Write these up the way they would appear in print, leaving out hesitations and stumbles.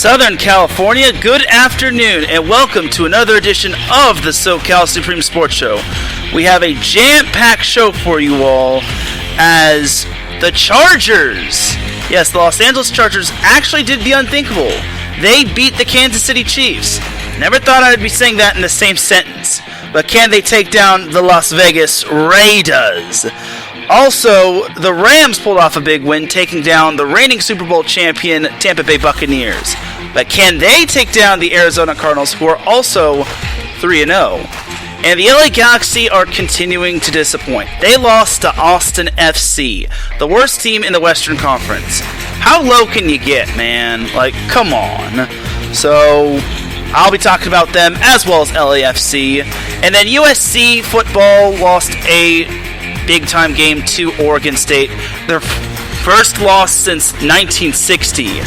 Southern California, good afternoon, and welcome to another edition of the SoCal Supreme Sports Show. We have a jam-packed show for you all as the Chargers, yes, the Los Angeles Chargers actually did the unthinkable. They beat the Kansas City Chiefs. Never thought I'd be saying that in the same sentence, but can they take down the Las Vegas Raiders? Also, the Rams pulled off a big win, taking down the reigning Super Bowl champion Tampa Bay Buccaneers. But can they take down the Arizona Cardinals, who are also 3-0? And the LA Galaxy are continuing to disappoint. They lost to Austin FC, the worst team in the Western Conference. How low can you get, man? Like, come on. So, I'll be talking about them as well as LAFC. And then USC football lost a big-time game to Oregon State. Their first loss since 1960.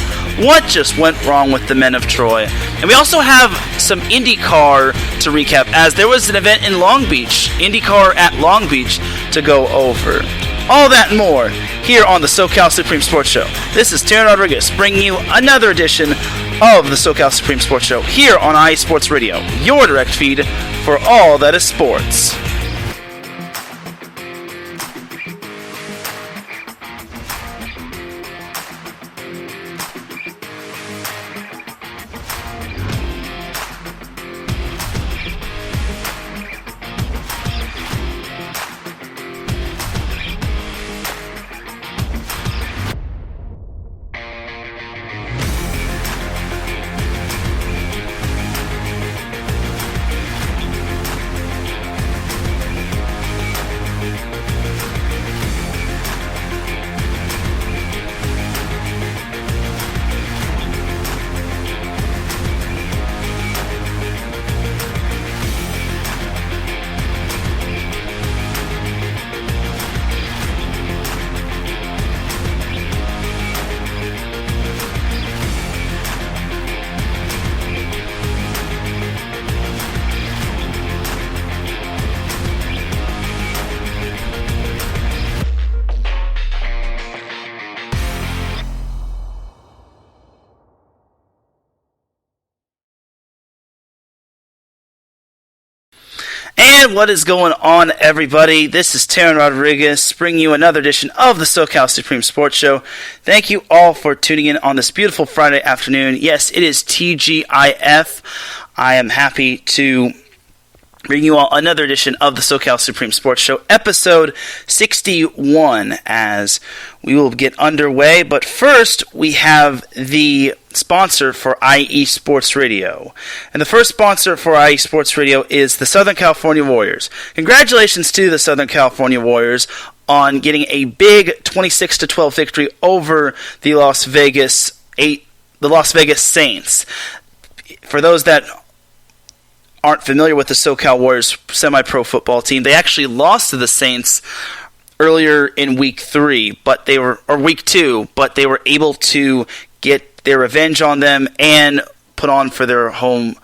What just went wrong with the men of Troy? And we also have some IndyCar to recap, as there was an event in Long Beach, IndyCar at Long Beach, to go over. All that and more here on the SoCal Supreme Sports Show. This is Teran Rodriguez bringing you another edition of the SoCal Supreme Sports Show here on IE Sports Radio, your direct feed for all that is sports. And what is going on, everybody? This is Teran Rodriguez bringing you another edition of the SoCal Supreme Sports Show. Thank you all for tuning in on this beautiful Friday afternoon. Yes, it is TGIF. I am happy to bring you all another edition of the SoCal Supreme Sports Show, episode 61, as we will get underway. But first, we have the sponsor for IE Sports Radio. And the first sponsor for IE Sports Radio is the Southern California Warriors. Congratulations to the Southern California Warriors on getting a big 26-12 victory over the Las Vegas Saints. For those that aren't familiar with the SoCal Warriors semi-pro football team, they actually lost to the Saints earlier in week 2, but they were able to get their revenge on them and put on for their home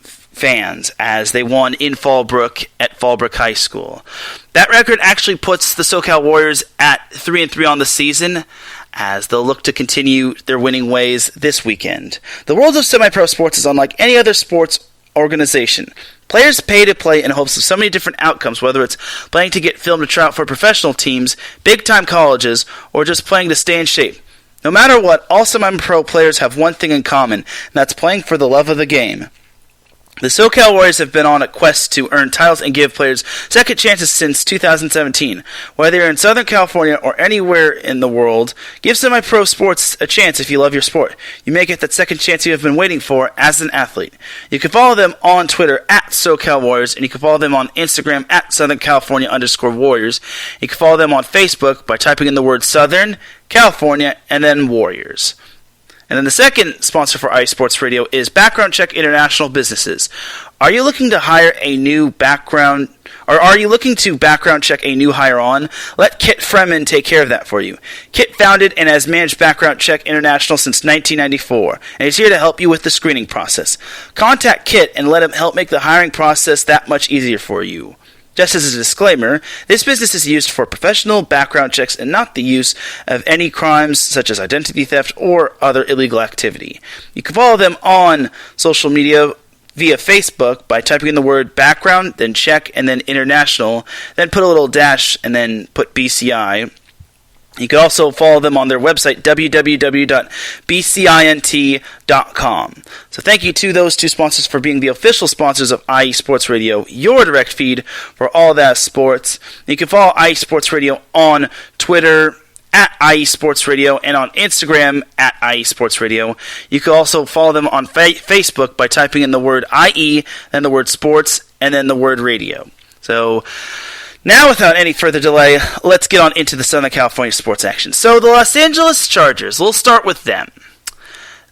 fans as they won in Fallbrook at Fallbrook High School. That record actually puts the SoCal Warriors at 3-3 on the season, as they'll look to continue their winning ways this weekend. The world of semi-pro sports is unlike any other sports organization. Players pay to play in hopes of so many different outcomes, whether it's playing to get filmed to try out for professional teams, big-time colleges, or just playing to stay in shape. No matter what, all semi-pro players have one thing in common, and that's playing for the love of the game. The SoCal Warriors have been on a quest to earn titles and give players second chances since 2017. Whether you're in Southern California or anywhere in the world, give semi-pro sports a chance if you love your sport. You may get that second chance you have been waiting for as an athlete. You can follow them on Twitter at SoCal Warriors, and you can follow them on Instagram at Southern California_Warriors. You can follow them on Facebook by typing in the word Southern California and then Warriors. And then the second sponsor for IE Sports Radio is Background Check International Businesses. Are you looking to hire a new background, or are you looking to background check a new hire on? Let Kit Freeman take care of that for you. Kit founded and has managed Background Check International since 1994, and he's here to help you with the screening process. Contact Kit and let him help make the hiring process that much easier for you. Just as a disclaimer, this business is used for professional background checks and not the use of any crimes such as identity theft or other illegal activity. You can follow them on social media via Facebook by typing in the word background, then check, and then international, then put a little dash, and then put BCI. You can also follow them on their website, www.bcint.com. So thank you to those two sponsors for being the official sponsors of IE Sports Radio, your direct feed for all that sports. You can follow IE Sports Radio on Twitter, at IE Sports Radio, and on Instagram, at IE Sports Radio. You can also follow them on Facebook by typing in the word IE, then the word sports, and then the word radio. So now, without any further delay, let's get on into the Southern California sports action. So, the Los Angeles Chargers, we'll start with them.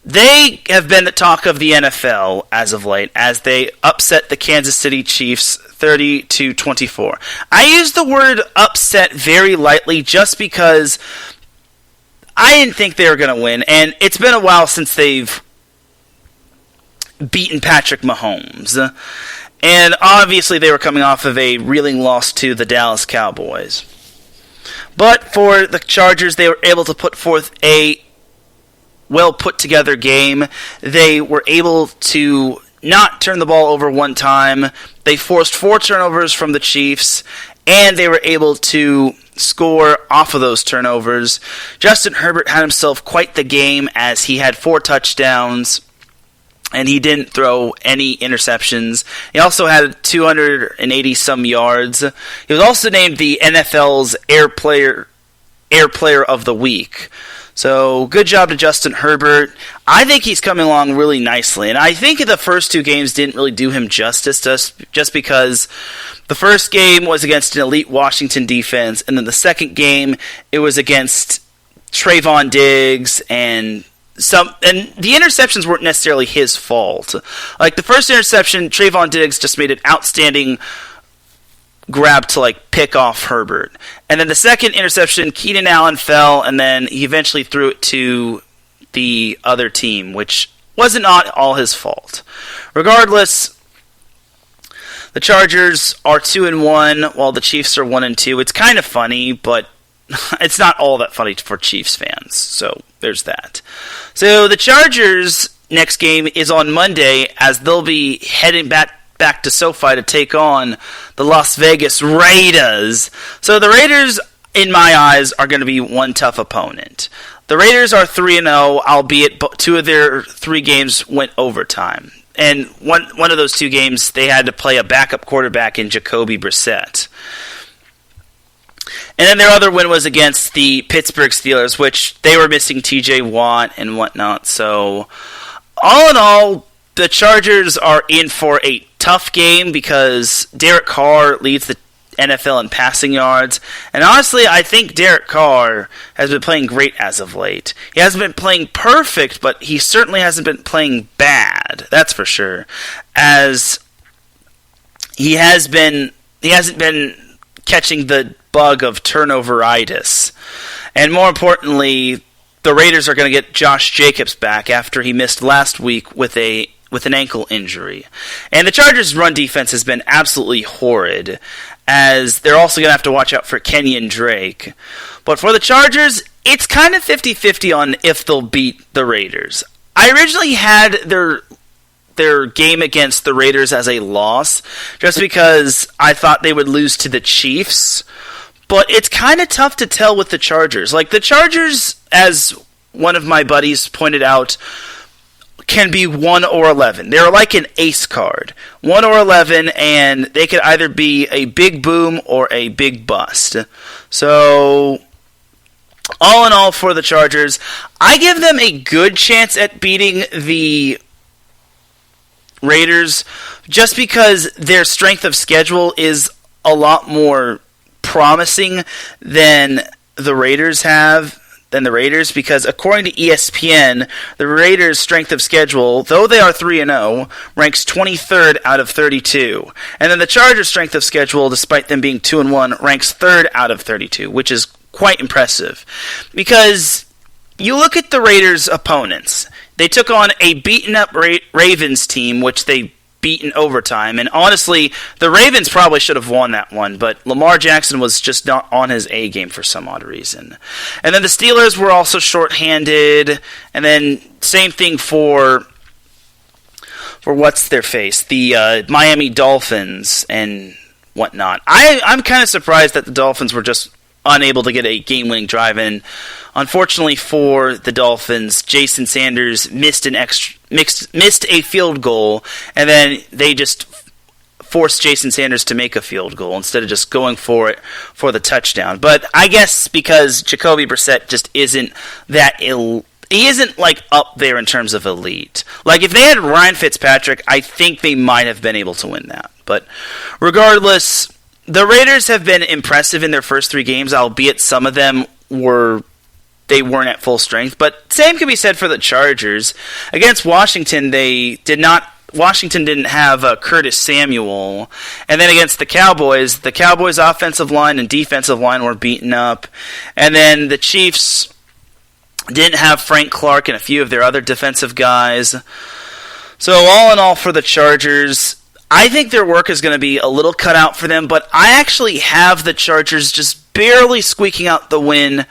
They have been the talk of the NFL as of late, as they upset the Kansas City Chiefs 30-24. I use the word upset very lightly just because I didn't think they were going to win, and it's been a while since they've beaten Patrick Mahomes. And obviously they were coming off of a reeling loss to the Dallas Cowboys. But for the Chargers, they were able to put forth a well put together game. They were able to not turn the ball over one time. They forced 4 turnovers from the Chiefs, and they were able to score off of those turnovers. Justin Herbert had himself quite the game as he had 4 touchdowns. And he didn't throw any interceptions. He also had 280-some yards. He was also named the NFL's Air Player of the Week. So, good job to Justin Herbert. I think he's coming along really nicely. And I think the first 2 games didn't really do him justice, just because the first game was against an elite Washington defense. And then the second game, it was against Trayvon Diggs and the interceptions weren't necessarily his fault. Like the first interception, Trayvon Diggs just made an outstanding grab to pick off Herbert. And then the second interception, Keenan Allen fell, and then he eventually threw it to the other team, which wasn't all his fault. Regardless, the Chargers are 2-1, while the Chiefs are 1-2. It's kind of funny, but it's not all that funny for Chiefs fans, so there's that. So the Chargers' next game is on Monday, as they'll be heading back to SoFi to take on the Las Vegas Raiders. So the Raiders, in my eyes, are going to be one tough opponent. The Raiders are 3-0, albeit 2 of their 3 games went overtime. And one of those 2 games, they had to play a backup quarterback in Jacoby Brissett. And then their other win was against the Pittsburgh Steelers, which they were missing T.J. Watt and whatnot. So, all in all, the Chargers are in for a tough game because Derek Carr leads the NFL in passing yards. And honestly, I think Derek Carr has been playing great as of late. He hasn't been playing perfect, but he certainly hasn't been playing bad. That's for sure. As he hasn't been catching the bug of turnoveritis. And more importantly, the Raiders are going to get Josh Jacobs back after he missed last week with an ankle injury. And the Chargers' run defense has been absolutely horrid, as they're also going to have to watch out for Kenyon Drake. But for the Chargers, it's kind of 50-50 on if they'll beat the Raiders. I originally had their game against the Raiders as a loss, just because I thought they would lose to the Chiefs. But it's kind of tough to tell with the Chargers. Like, the Chargers, as one of my buddies pointed out, can be 1 or 11. They're like an ace card. 1 or 11, and they could either be a big boom or a big bust. So, all in all for the Chargers, I give them a good chance at beating the Raiders just because their strength of schedule is a lot more promising than the Raiders because according to ESPN, the Raiders' strength of schedule, though they are 3-0, ranks 23rd out of 32. And then the Chargers' strength of schedule, despite them being 2-1, ranks 3rd out of 32, which is quite impressive. Because you look at the Raiders' opponents. They took on a beaten-up Ravens team, which they beat in overtime. And honestly, the Ravens probably should have won that one, but Lamar Jackson was just not on his A game for some odd reason. And then the Steelers were also shorthanded, and then same thing for what's their face, the Miami Dolphins and whatnot. I'm kind of surprised that the Dolphins were just unable to get a game-winning drive, and unfortunately for the Dolphins, Jason Sanders missed a field goal, and then they just forced Jason Sanders to make a field goal instead of just going for it for the touchdown. But I guess because Jacoby Brissett just isn't he isn't like up there in terms of elite. Like if they had Ryan Fitzpatrick, I think they might have been able to win that. But regardless, the Raiders have been impressive in their first 3 games, albeit some of them weren't at full strength. But same can be said for the Chargers. Against Washington, Washington didn't have Curtis Samuel. And then against the Cowboys offensive line and defensive line were beaten up. And then the Chiefs didn't have Frank Clark and a few of their other defensive guys. So all in all for the Chargers, I think their work is going to be a little cut out for them, but I actually have the Chargers just barely squeaking out the win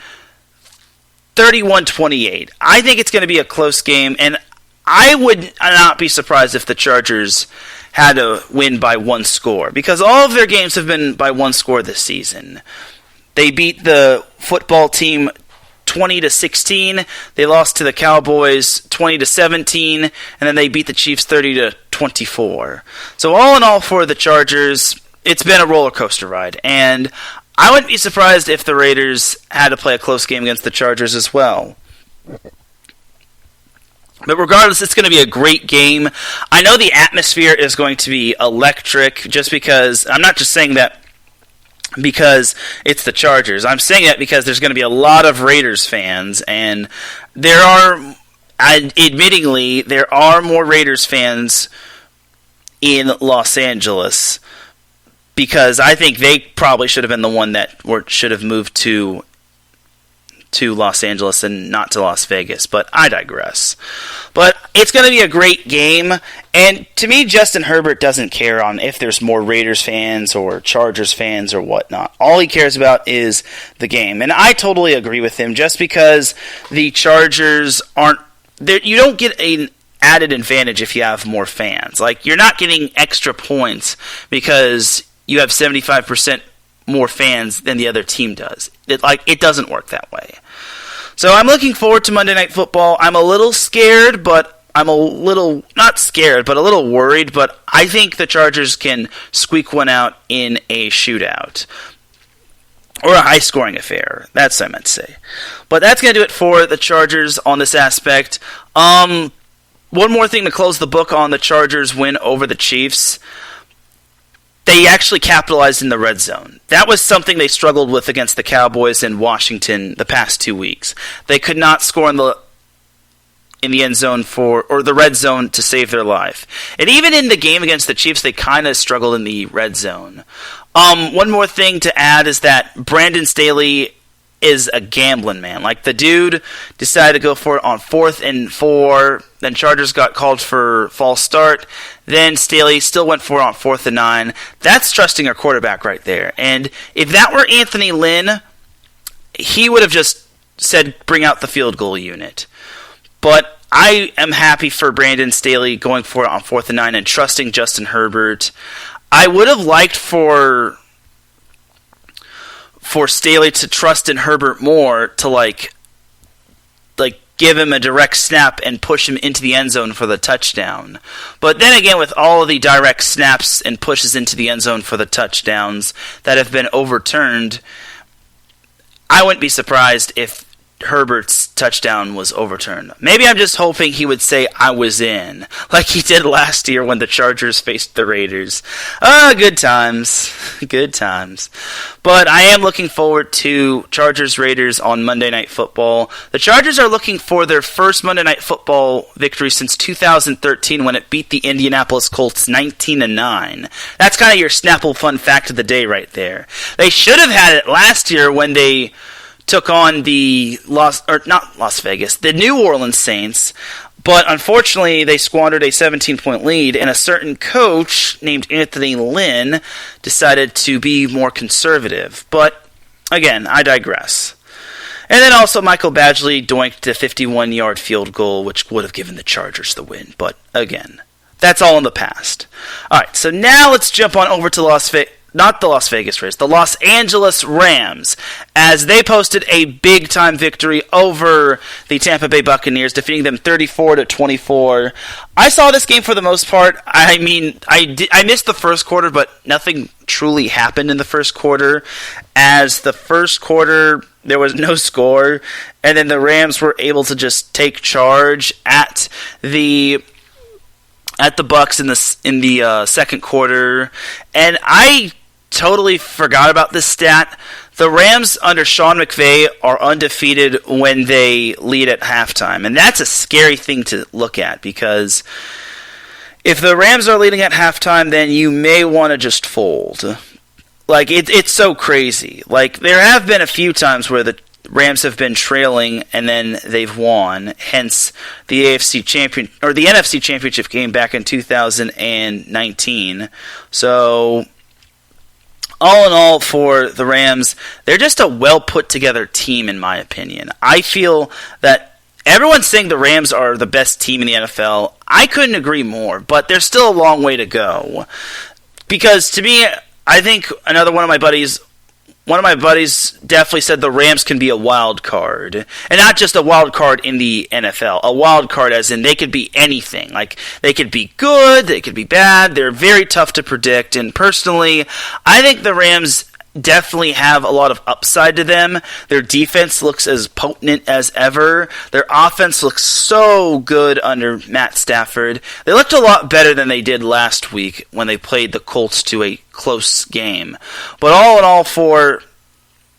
31-28. I think it's going to be a close game, and I would not be surprised if the Chargers had to win by 1 score, because all of their games have been by 1 score this season. They beat the football team 20-16. They lost to the Cowboys 20-17, and then they beat the Chiefs 30-24. So all in all for the Chargers, it's been a roller coaster ride, and I wouldn't be surprised if the Raiders had to play a close game against the Chargers as well. But regardless, it's going to be a great game. I know the atmosphere is going to be electric, just because I'm not just saying that because it's the Chargers. I'm saying that because there's going to be a lot of Raiders fans, and admittingly, there are more Raiders fans in Los Angeles, because I think they probably should have been the one that should have moved to Los Angeles and not to Las Vegas, but I digress. But it's going to be a great game, and to me, Justin Herbert doesn't care on if there's more Raiders fans or Chargers fans or whatnot. All he cares about is the game, and I totally agree with him. Just because the Chargers you don't get an added advantage if you have more fans. Like, you're not getting extra points because you have 75% more fans than the other team does. It doesn't work that way. So I'm looking forward to Monday Night Football. I'm a little scared, but not scared, but a little worried, but I think the Chargers can squeak one out in a shootout. Or a high-scoring affair. That's what I meant to say. But that's going to do it for the Chargers on this aspect. One more thing to close the book on the Chargers win over the Chiefs. They actually capitalized in the red zone. That was something they struggled with against the Cowboys in Washington the past 2 weeks. They could not score in the end zone or the red zone to save their life. And even in the game against the Chiefs, they kind of struggled in the red zone. One more thing to add is that Brandon Staley is a gambling man. Like, the dude decided to go for it on 4th and 4. Then Chargers got called for false start. Then Staley still went for it on 4th and 9. That's trusting our quarterback right there. And if that were Anthony Lynn, he would have just said, bring out the field goal unit. But I am happy for Brandon Staley going for it on 4th and 9 and trusting Justin Herbert. I would have liked for Staley to trust in Herbert more, to like give him a direct snap and push him into the end zone for the touchdown. But then again, with all of the direct snaps and pushes into the end zone for the touchdowns that have been overturned, I wouldn't be surprised if Herbert's touchdown was overturned. Maybe I'm just hoping he would say, I was in, like he did last year when the Chargers faced the Raiders. Good times. Good times. But I am looking forward to Chargers-Raiders on Monday Night Football. The Chargers are looking for their first Monday Night Football victory since 2013 when it beat the Indianapolis Colts 19-9. That's kind of your Snapple fun fact of the day right there. They should have had it last year when they took on the New Orleans Saints. But unfortunately, they squandered a 17-point lead, and a certain coach named Anthony Lynn decided to be more conservative. But again, I digress. And then also Michael Badgley doinked a 51-yard field goal, which would have given the Chargers the win. But again, that's all in the past. All right, so now let's jump on over to the Los Angeles Rams, as they posted a big-time victory over the Tampa Bay Buccaneers, defeating them 34-24. I saw this game for the most part. I missed the first quarter, but nothing truly happened in the first quarter, as the first quarter there was no score, and then the Rams were able to just take charge at the Bucs in the second quarter, and I totally forgot about this stat. The Rams under Sean McVay are undefeated when they lead at halftime, and that's a scary thing to look at, because if the Rams are leading at halftime, then you may want to just fold. Like, it's so crazy. Like, there have been a few times where the Rams have been trailing and then they've won. Hence the NFC Championship game back in 2019. So all in all, for the Rams, they're just a well put together team, in my opinion. I feel that everyone's saying the Rams are the best team in the NFL. I couldn't agree more, but there's still a long way to go. Because to me, I think one of my buddies definitely said the Rams can be a wild card. And not just a wild card in the NFL. A wild card as in they could be anything. Like, they could be good, they could be bad. They're very tough to predict. And personally, I think the Rams definitely have a lot of upside to them. Their defense looks as potent as ever. Their offense looks so good under Matt Stafford. They looked a lot better than they did last week when they played the Colts to a close game. But all in all, for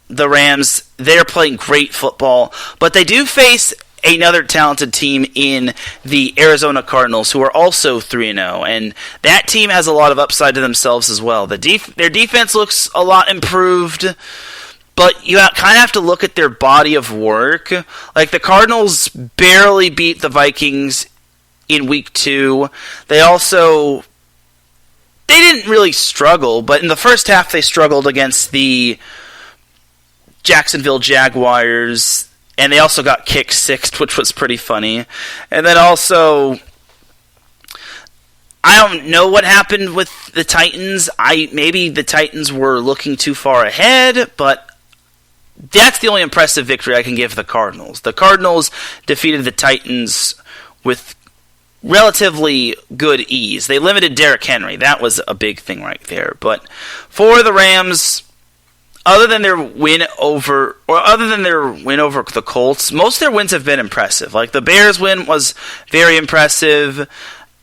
the Rams, they're playing great football, but they do face another talented team in the Arizona Cardinals, who are also 3-0, and that team has a lot of upside to themselves as well. Their defense looks a lot improved, but you kind of have to look at their body of work. Like, the Cardinals barely beat the Vikings in Week 2. They didn't really struggle, but in the first half they struggled against the Jacksonville Jaguars, and they also got kicked sixth, which was pretty funny. And then also, I don't know what happened with the Titans. Maybe the Titans were looking too far ahead, but that's the only impressive victory I can give the Cardinals. The Cardinals defeated the Titans with relatively good ease. They limited Derrick Henry. That was a big thing right there. But for the Rams, other than their win over the Colts, most of their wins have been impressive. Like, the Bears win was very impressive,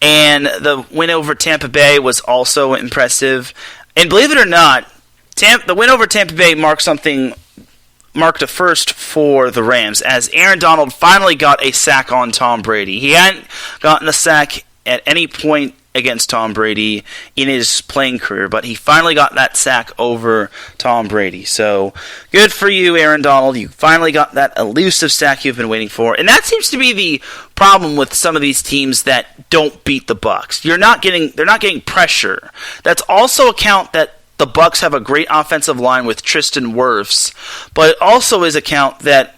and the win over Tampa Bay was also impressive. And believe it or not, the win over Tampa Bay marked a first for the Rams, as Aaron Donald finally got a sack on Tom Brady. He hadn't gotten a sack at any point against Tom Brady in his playing career, but he finally got that sack over Tom Brady. So, good for you, Aaron Donald. You finally got that elusive sack you've been waiting for. And that seems to be the problem with some of these teams that don't beat the Bucs. They're not getting pressure. That's also a count that the Bucs have a great offensive line with Tristan Wirfs, but it also is a count that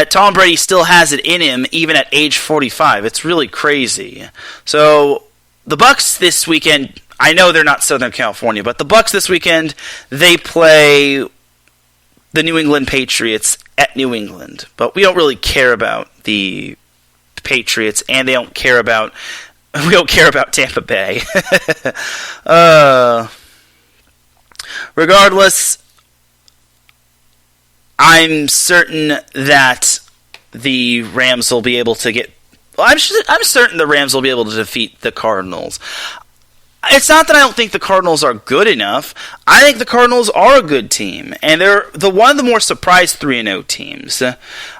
Tom Brady still has it in him, even at age 45. It's really crazy. So, the Bucs this weekend, I know they're not Southern California, but the Bucs this weekend, they play the New England Patriots at New England. But we don't really care about the Patriots, and we don't care about Tampa Bay. Regardless, I'm certain that the Rams will be able to get. I'm certain the Rams will be able to defeat the Cardinals. It's not that I don't think the Cardinals are good enough. I think the Cardinals are a good team, and they're one of the more surprise 3-0 teams.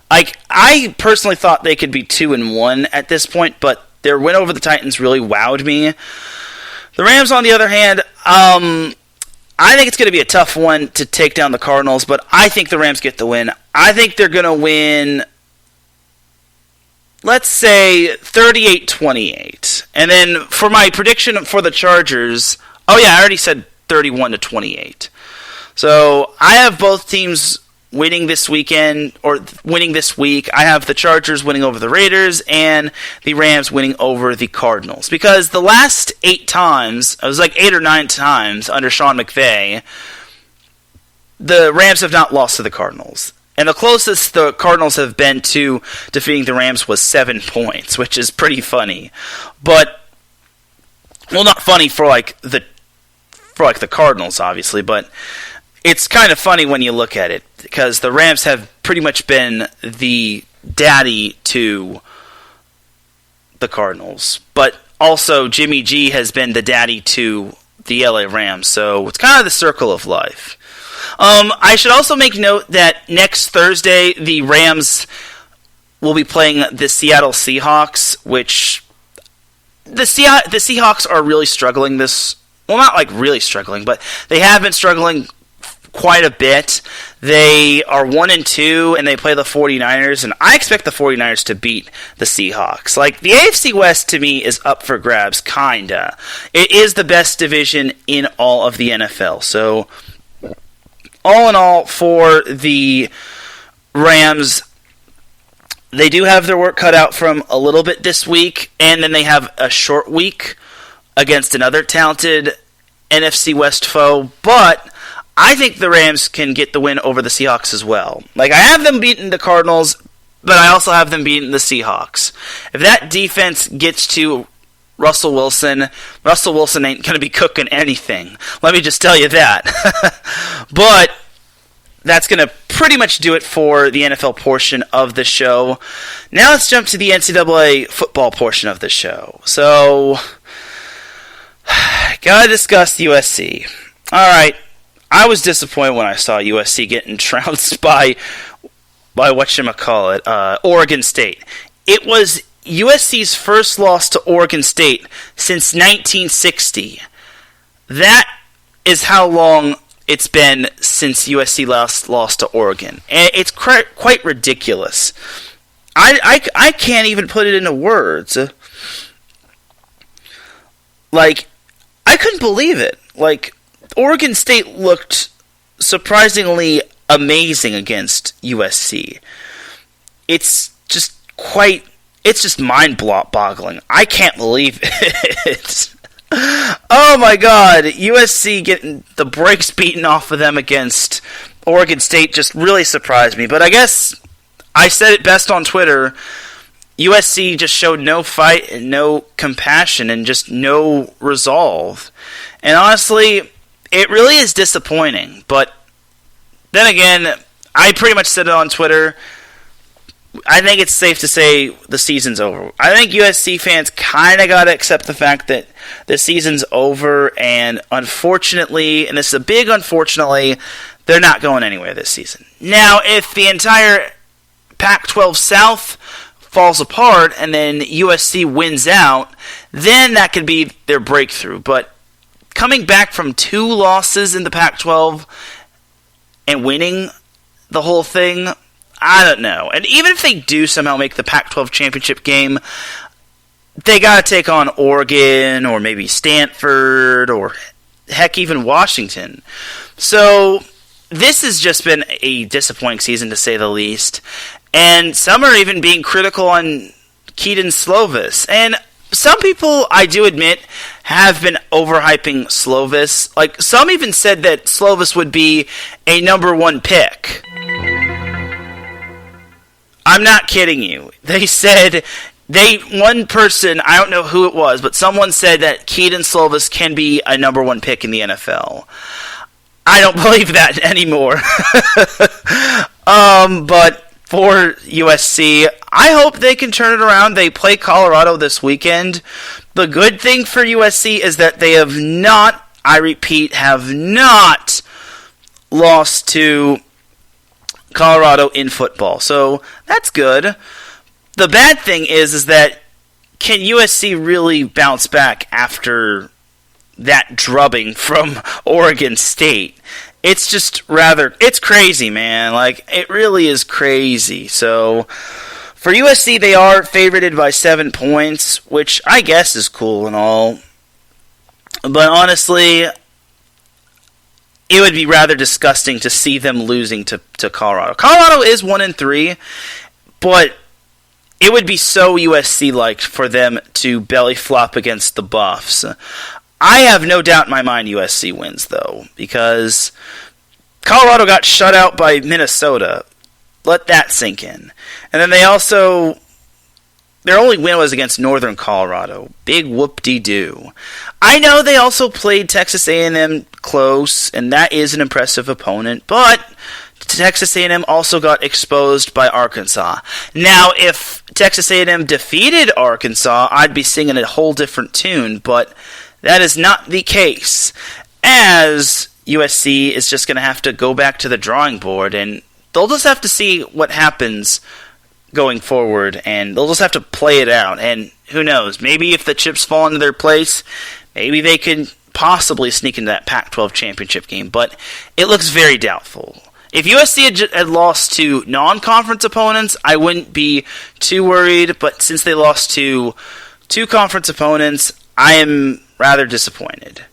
Like, I personally thought they could be 2-1 at this point, but their win over the Titans really wowed me. The Rams, on the other hand, I think it's going to be a tough one to take down the Cardinals, but I think the Rams get the win. I think they're going to win let's say 38-28. And then for my prediction for the Chargers, I already said 31-28. So I have both teams winning this weekend, or winning this week. I have the Chargers winning over the Raiders and the Rams winning over the Cardinals. Because the last 8 times, it was like 8 or 9 times under Sean McVay, the Rams have not lost to the Cardinals. And the closest the Cardinals have been to defeating the Rams was 7 points, which is pretty funny. But, well, not funny for the Cardinals, obviously, but it's kind of funny when you look at it, because the Rams have pretty much been the daddy to the Cardinals. But also, Jimmy G has been the daddy to the LA Rams, so it's kind of the circle of life. I should also make note that next Thursday, the Rams will be playing the Seattle Seahawks, which the Seahawks are really struggling this. Well, not like really struggling, but they have been struggling quite a bit. They are 1-2, and they play the 49ers, and I expect the 49ers to beat the Seahawks. Like, the AFC West, to me, is up for grabs, kinda. It is the best division in all of the NFL, so all in all, for the Rams, they do have their work cut out from a little bit this week, and then they have a short week against another talented NFC West foe, but I think the Rams can get the win over the Seahawks as well. Like, I have them beating the Cardinals, but I also have them beating the Seahawks. If that defense gets to Russell Wilson ain't going to be cooking anything. Let me just tell you that. But that's going to pretty much do it for the NFL portion of the show. Now let's jump to the NCAA football portion of the show. So, gotta discuss USC. Alright, I was disappointed when I saw USC getting trounced by Oregon State. It was USC's first loss to Oregon State since 1960. That is how long it's been since USC last lost to Oregon. And it's quite ridiculous. I can't even put it into words. Like, I couldn't believe it. Like, Oregon State looked surprisingly amazing against USC. It's just mind-boggling. I can't believe it. Oh my god, USC getting the brakes beaten off of them against Oregon State just really surprised me. But I guess I said it best on Twitter. USC just showed no fight and no compassion and just no resolve. And honestly, it really is disappointing. But then again, I pretty much said it on Twitter. I think it's safe to say the season's over. I think USC fans kind of got to accept the fact that the season's over, and unfortunately, and this is a big unfortunately, they're not going anywhere this season. Now, if the entire Pac-12 South falls apart and then USC wins out, then that could be their breakthrough. But coming back from 2 losses in the Pac-12 and winning the whole thing, I don't know. And even if they do somehow make the Pac-12 championship game, they got to take on Oregon or maybe Stanford or heck, even Washington. So this has just been a disappointing season to say the least. And some are even being critical on Keaton Slovis. And some people, I do admit, have been overhyping Slovis. Like, some even said that Slovis would be a number 1 pick. I'm not kidding you. They said, one person, I don't know who it was, but someone said that Keaton Slovis can be a number 1 pick in the NFL. I don't believe that anymore. But for USC, I hope they can turn it around. They play Colorado this weekend. The good thing for USC is that they have not, I repeat, have not lost to Colorado in football. So that's good. The bad thing is that can USC really bounce back after that drubbing from Oregon State? It's just it's crazy, man. Like, it really is crazy. So For USC, they are favorited by 7 points, which I guess is cool and all. But honestly, it would be rather disgusting to see them losing to Colorado. Colorado is 1-3, but it would be so USC-like for them to belly flop against the Buffs. I have no doubt in my mind USC wins, though, because Colorado got shut out by Minnesota. Let that sink in. And then they also... Their only win was against Northern Colorado. Big whoop-de-doo. I know they also played Texas A&M close, and that is an impressive opponent, but Texas A&M also got exposed by Arkansas. Now, if Texas A&M defeated Arkansas, I'd be singing a whole different tune, but that is not the case, as USC is just going to have to go back to the drawing board, and they'll just have to see what happens going forward, and they'll just have to play it out. And who knows, maybe if the chips fall into their place, maybe they could possibly sneak into that Pac-12 championship game, but it looks very doubtful. If USC had lost to non-conference opponents, I wouldn't be too worried, but since they lost to two conference opponents, I am rather disappointed.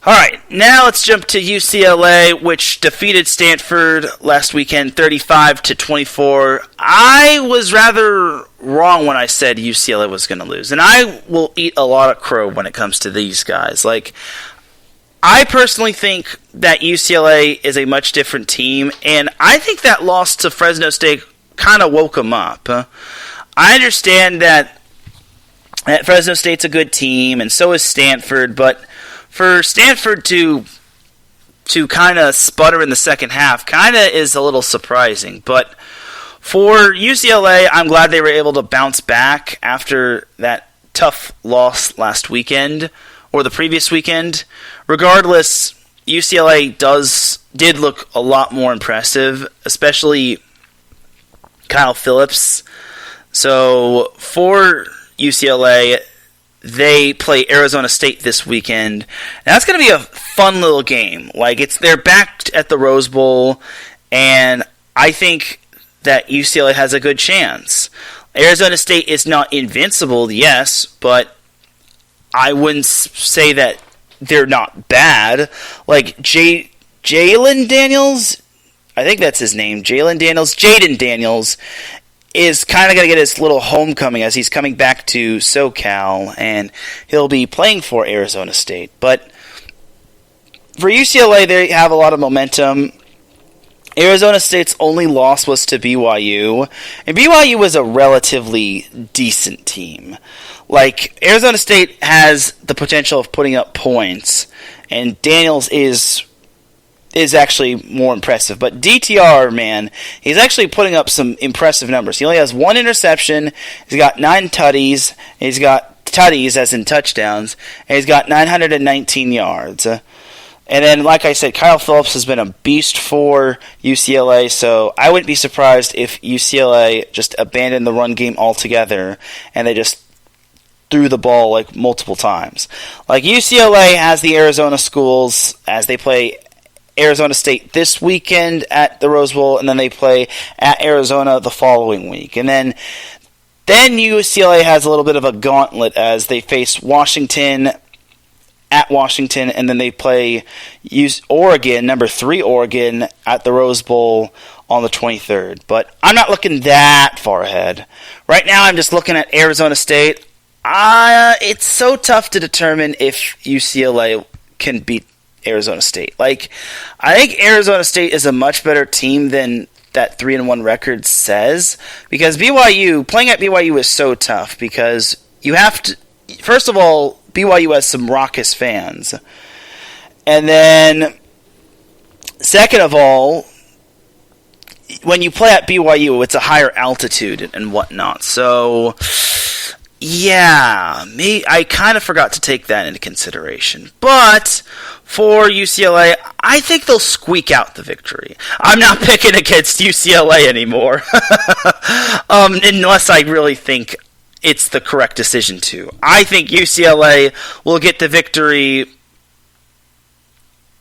Alright, now let's jump to UCLA, which defeated Stanford last weekend 35-24. I was rather wrong when I said UCLA was going to lose, and I will eat a lot of crow when it comes to these guys. I personally think that UCLA is a much different team, and I think that loss to Fresno State kind of woke them up. I understand that Fresno State's a good team, and so is Stanford, but for Stanford to kind of sputter in the second half kind of is a little surprising. But for UCLA, I'm glad they were able to bounce back after that tough loss last weekend, or the previous weekend. Regardless, UCLA did look a lot more impressive, especially Kyle Phillips. So for UCLA, they play Arizona State this weekend. Now, that's going to be a fun little game. They're back at the Rose Bowl, and I think that UCLA has a good chance. Arizona State is not invincible, yes, but I wouldn't say that they're not bad. Jalen Daniels, I think that's his name, Jaden Daniels, is kind of going to get his little homecoming as he's coming back to SoCal, and he'll be playing for Arizona State. But for UCLA, they have a lot of momentum. Arizona State's only loss was to BYU, and BYU was a relatively decent team. Arizona State has the potential of putting up points, and Daniels is actually more impressive. But DTR, man, he's actually putting up some impressive numbers. He only has one interception. He's got 9 tutties. He's got tutties, as in touchdowns. And he's got 919 yards. And then, like I said, Kyle Phillips has been a beast for UCLA, so I wouldn't be surprised if UCLA just abandoned the run game altogether and they just threw the ball multiple times. UCLA has the Arizona schools as they play Arizona State this weekend at the Rose Bowl, and then they play at Arizona the following week. And then UCLA has a little bit of a gauntlet as they face Washington at Washington, and then they play Oregon, number 3 Oregon, at the Rose Bowl on the 23rd. But I'm not looking that far ahead. Right now I'm just looking at Arizona State. It's so tough to determine if UCLA can beat Arizona State. I think Arizona State is a much better team than that 3-1 record says, because playing at BYU is so tough, because you have to, first of all, BYU has some raucous fans, and then second of all, when you play at BYU, it's a higher altitude and whatnot. So yeah, I kind of forgot to take that into consideration. But for UCLA, I think they'll squeak out the victory. I'm not picking against UCLA anymore, unless I really think it's the correct decision to. I think UCLA will get the victory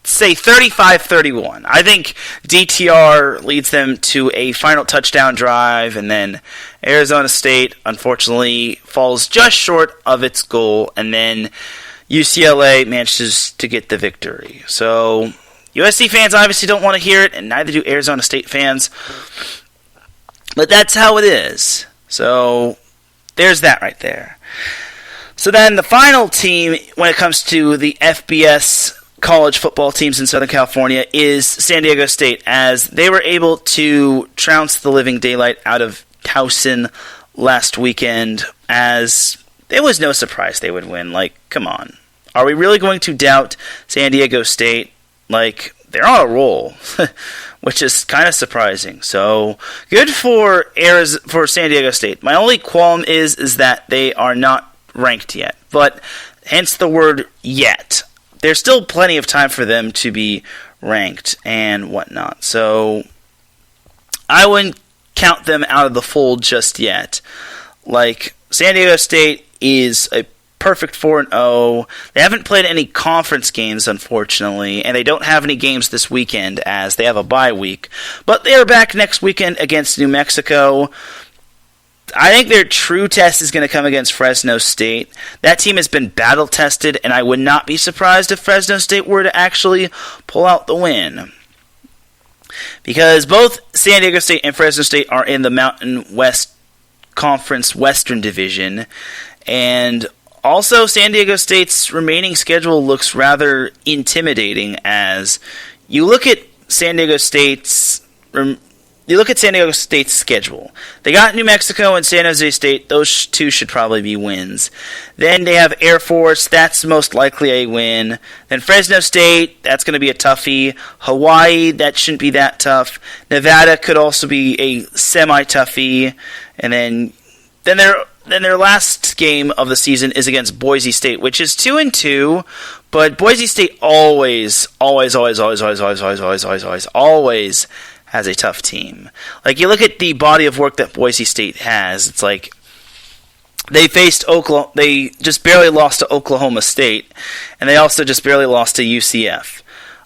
say 35-31. I think DTR leads them to a final touchdown drive, and then Arizona State, unfortunately, falls just short of its goal, and then UCLA manages to get the victory. So USC fans obviously don't want to hear it, and neither do Arizona State fans. But that's how it is. So there's that right there. So then the final team, when it comes to the FBS college football teams in Southern California, is San Diego State, as they were able to trounce the living daylight out of Towson last weekend, as it was no surprise they would win. Like, come on. Are we really going to doubt San Diego State? Like, they're on a roll, which is kind of surprising. So, good for San Diego State. My only qualm is that they are not ranked yet, but hence the word yet. There's still plenty of time for them to be ranked and whatnot. So, I wouldn't count them out of the fold just yet. Like, San Diego State is a perfect 4-0. They haven't played any conference games, unfortunately, and they don't have any games this weekend as they have a bye week. But they are back next weekend against New Mexico. I think their true test is going to come against Fresno State. That team has been battle-tested, and I would not be surprised if Fresno State were to actually pull out the win. Because both San Diego State and Fresno State are in the Mountain West Conference Western Division, and also San Diego State's remaining schedule looks rather intimidating, as you look at San Diego State's schedule. They got New Mexico and San Jose State. Those two should probably be wins. Then they have Air Force. That's most likely a win. Then Fresno State. That's going to be a toughie. Hawaii. That shouldn't be that tough. Nevada could also be a semi-toughie. And then their last game of the season is against Boise State, which is 2-2. But Boise State always has a tough team. Like, you look at the body of work that Boise State has, it's like they just barely lost to Oklahoma State, and they also just barely lost to UCF.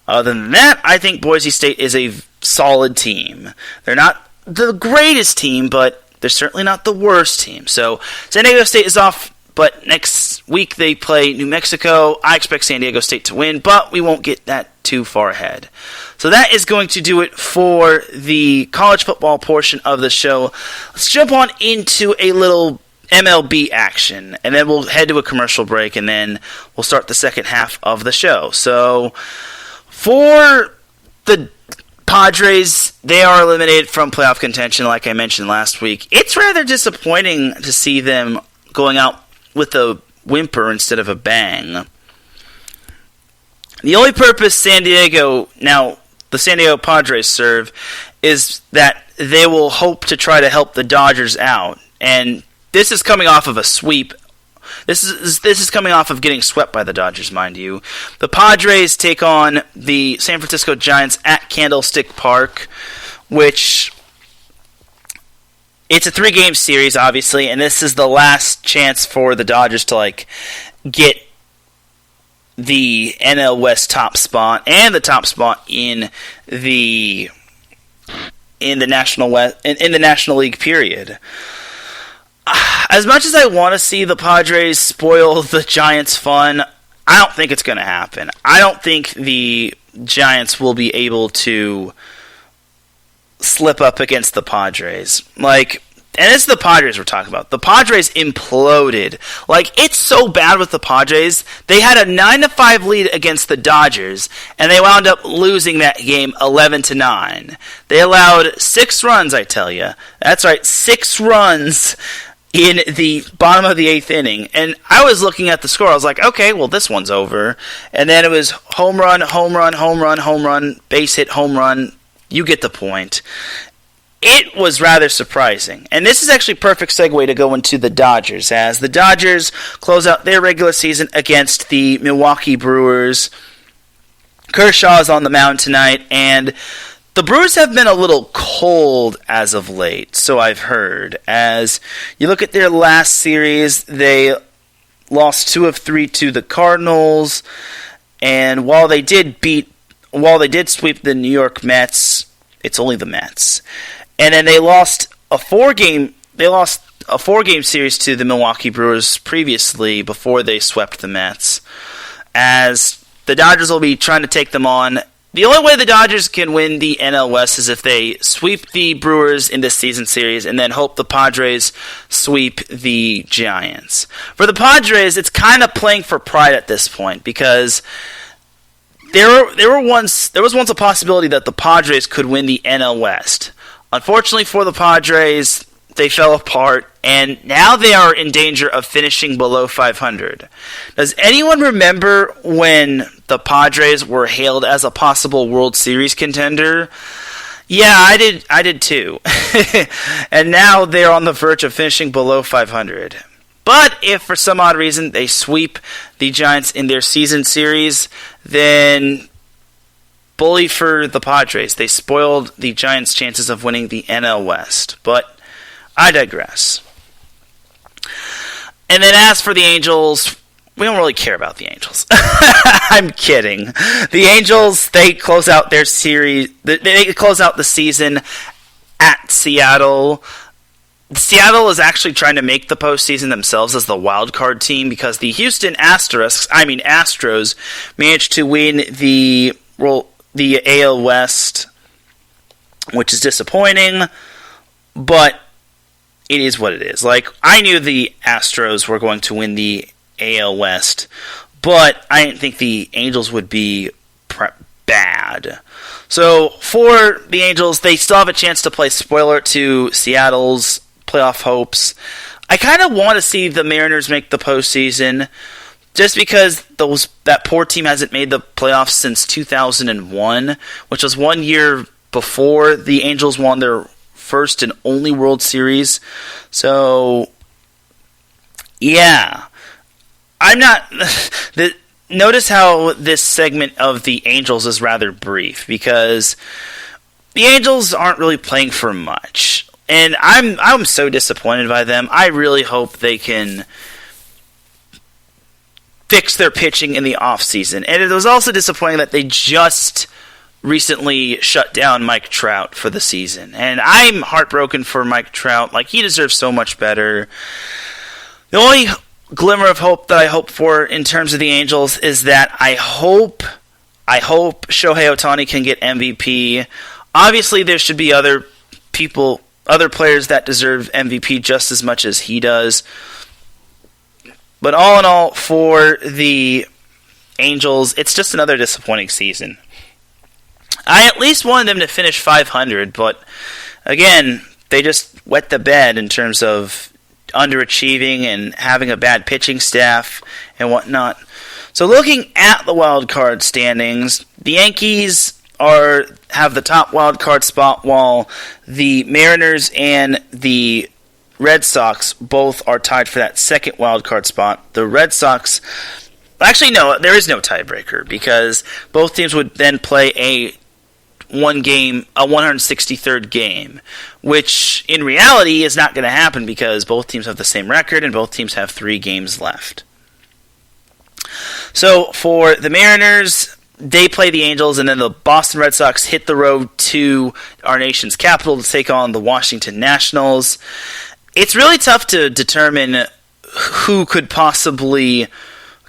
Other than that, I think Boise State is a solid team. They're not the greatest team, but they're certainly not the worst team. So San Diego State is off, but next week they play New Mexico. I expect San Diego State to win, but we won't get that too far ahead. So that is going to do it for the college football portion of the show. Let's jump on into a little MLB action, and then we'll head to a commercial break, and then we'll start the second half of the show. So for the Padres, they are eliminated from playoff contention, like I mentioned last week. It's rather disappointing to see them going out with a whimper instead of a bang. The only purpose the San Diego Padres serve is that they will hope to try to help the Dodgers out. And this is coming off of a sweep. This is coming off of getting swept by the Dodgers, mind you. The Padres take on the San Francisco Giants at Candlestick Park, which it's a 3-game series, obviously, and this is the last chance for the Dodgers to get the NL West top spot and the top spot in the National League period. As much as I want to see the Padres spoil the Giants' fun, I don't think it's going to happen. I don't think the Giants will be able to slip up against the Padres. And it's the Padres we're talking about. The Padres imploded. It's so bad with the Padres. They had a 9-5 lead against the Dodgers, and they wound up losing that game 11-9. They allowed 6 runs, I tell you. That's right, 6 runs in the bottom of the 8th inning. And I was looking at the score. I was like, okay, well, this one's over. And then it was home run, base hit, home run. You get the point. It was rather surprising. And this is actually a perfect segue to go into the Dodgers, as the Dodgers close out their regular season against the Milwaukee Brewers. Kershaw is on the mound tonight, and the Brewers have been a little cold as of late, so I've heard. As you look at their last series, they lost 2 of 3 to the Cardinals, and while they did beat while they did sweep the New York Mets, it's only the Mets. And then they lost a four-game series to the Milwaukee Brewers previously before they swept the Mets, as the Dodgers will be trying to take them on. The only way the Dodgers can win the NL West is if they sweep the Brewers in this season series and then hope the Padres sweep the Giants. For the Padres, it's kind of playing for pride at this point, because there was once a possibility that the Padres could win the NL West. Unfortunately for the Padres, they fell apart, and now they are in danger of finishing below 500. Does anyone remember when the Padres were hailed as a possible World Series contender? Yeah, I did too. And now they're on the verge of finishing below 500. But if for some odd reason they sweep the Giants in their season series, then bully for the Padres. They spoiled the Giants' chances of winning the NL West. But I digress. And then as for the Angels, we don't really care about the Angels. I'm kidding. The Angels, they close out their series. They close out the season at Seattle. Seattle is actually trying to make the postseason themselves as the wild card team, because the Houston Astros managed to win the AL West, which is disappointing, but it is what it is. Like, I knew the Astros were going to win the AL West, but I didn't think the Angels would be bad. So, for the Angels, they still have a chance to play spoiler to Seattle's playoff hopes. I kind of want to see the Mariners make the postseason, just because that poor team hasn't made the playoffs since 2001, which was 1 year before the Angels won their first and only World Series. So, yeah. Notice how this segment of the Angels is rather brief, because the Angels aren't really playing for much. And I'm so disappointed by them. I really hope they can fix their pitching in the offseason. And it was also disappointing that they just recently shut down Mike Trout for the season. And I'm heartbroken for Mike Trout. Like, he deserves so much better. The only glimmer of hope that I hope for in terms of the Angels is that I hope Shohei Ohtani can get MVP. Obviously, there should be other players that deserve MVP just as much as he does. But all in all, for the Angels, it's just another disappointing season. I at least wanted them to finish 500, but again, they just wet the bed in terms of underachieving and having a bad pitching staff and whatnot. So looking at the wild card standings, the Yankees have the top wild card spot, while the Mariners and the Red Sox both are tied for that second wild card spot. The Red Sox, actually no, there is no tiebreaker, because both teams would then play a 163rd game, which in reality is not going to happen, because both teams have the same record and both teams have 3 games left. So for the Mariners, they play the Angels, and then the Boston Red Sox hit the road to our nation's capital to take on the Washington Nationals. It's really tough to determine who could possibly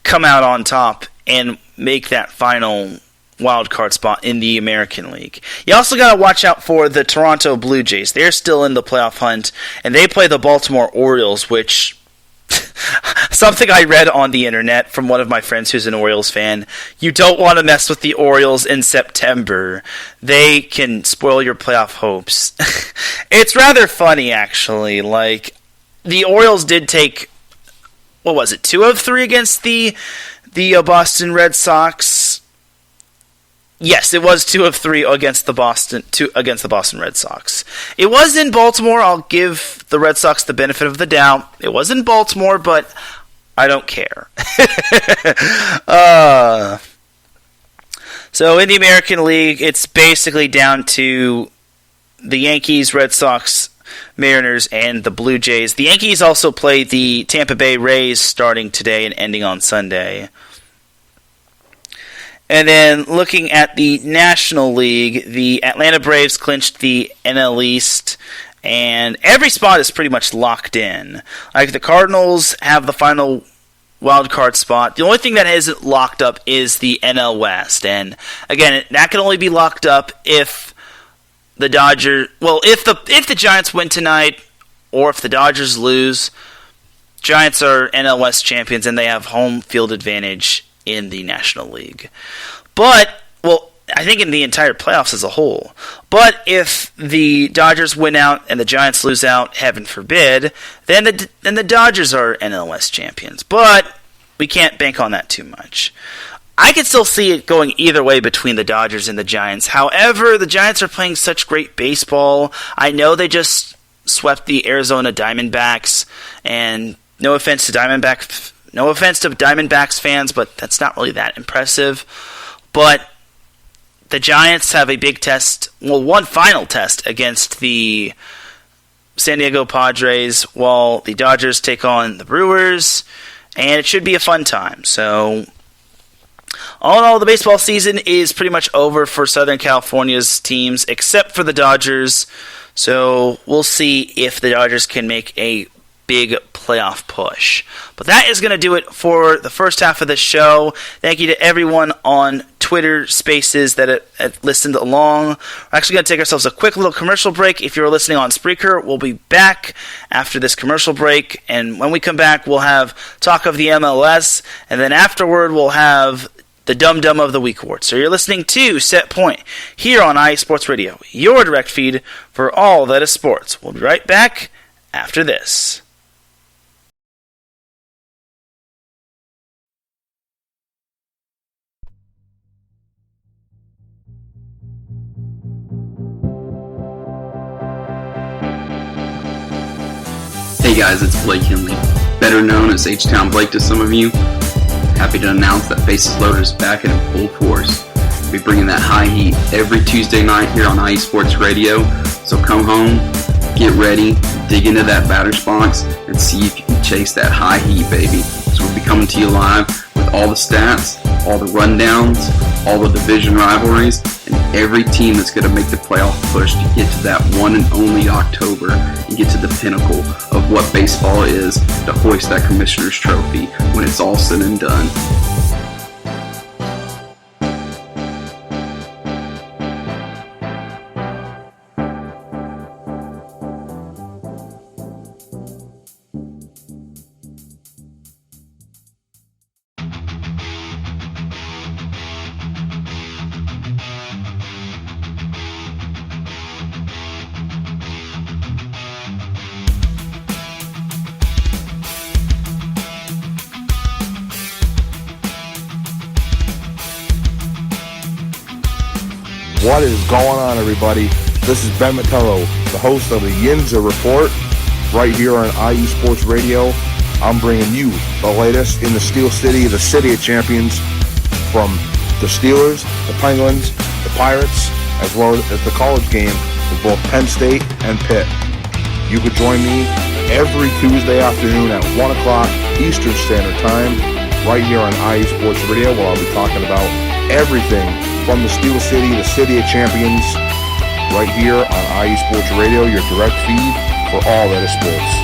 come out on top and make that final wild card spot in the American League. You also got to watch out for the Toronto Blue Jays. They're still in the playoff hunt, and they play the Baltimore Orioles, which something I read on the internet from one of my friends who's an Orioles fan. You don't want to mess with the Orioles in September. They can spoil your playoff hopes. It's rather funny, actually. Like, the Orioles did take, 2 of 3 against the Boston Red Sox. Yes, it was 2 of 3 against the Boston Red Sox. It was in Baltimore. I'll give the Red Sox the benefit of the doubt. It was in Baltimore, but I don't care. So in the American League, it's basically down to the Yankees, Red Sox, Mariners, and the Blue Jays. The Yankees also play the Tampa Bay Rays starting today and ending on Sunday. And then looking at the National League, the Atlanta Braves clinched the NL East, and every spot is pretty much locked in. Like the Cardinals have the final wild card spot. The only thing that isn't locked up is the NL West, and again, that can only be locked up if the if the Giants win tonight, or if the Dodgers lose. Giants are NL West champions, and they have home field advantage in the National League. But, I think in the entire playoffs as a whole. But if the Dodgers win out and the Giants lose out, heaven forbid, then the Dodgers are NL West champions. But we can't bank on that too much. I could still see it going either way between the Dodgers and the Giants. However, the Giants are playing such great baseball. I know they just swept the Arizona Diamondbacks, and no offense to Diamondbacks fans, but that's not really that impressive. But the Giants have a big test, one final test against the San Diego Padres, while the Dodgers take on the Brewers, and it should be a fun time. So, all in all, the baseball season is pretty much over for Southern California's teams, except for the Dodgers. So, we'll see if the Dodgers can make a big playoff push. But that is going to do it for the first half of the show. Thank you to everyone on Twitter Spaces that have listened along. We're actually going to take ourselves a quick little commercial break. If you're listening on Spreaker, we'll be back after this commercial break. And when we come back, we'll have talk of the MLS. And then afterward, we'll have the Dum Dum of the Week Award. So you're listening to Set Point here on IE Sports Radio, your direct feed for all that is sports. We'll be right back after this. Hey guys, it's Blake Henley, better known as H-Town Blake to some of you. Happy to announce that Bases Loaded is back and in full force. We'll be bringing that high heat every Tuesday night here on IE Sports Radio. So come home, get ready, dig into that batter's box, and see if you can chase that high heat, baby. So we'll be coming to you live with all the stats, all the rundowns, all the division rivalries, and every team that's going to make the playoff push to get to that one and only October and get to the pinnacle of what baseball is, to hoist that Commissioner's Trophy when it's all said and done. What is going on, everybody? This is Ben Mattello, the host of the Yinza Report, right here on IE Sports Radio. I'm bringing you the latest in the Steel City, the City of Champions, from the Steelers, the Penguins, the Pirates, as well as the college game with both Penn State and Pitt. You could join me every Tuesday afternoon at 1 o'clock Eastern Standard Time, right here on IE Sports Radio, where I'll be talking about everything from the Steel City, the City of Champions, right here on IE Sports Radio, your direct feed for all that is sports.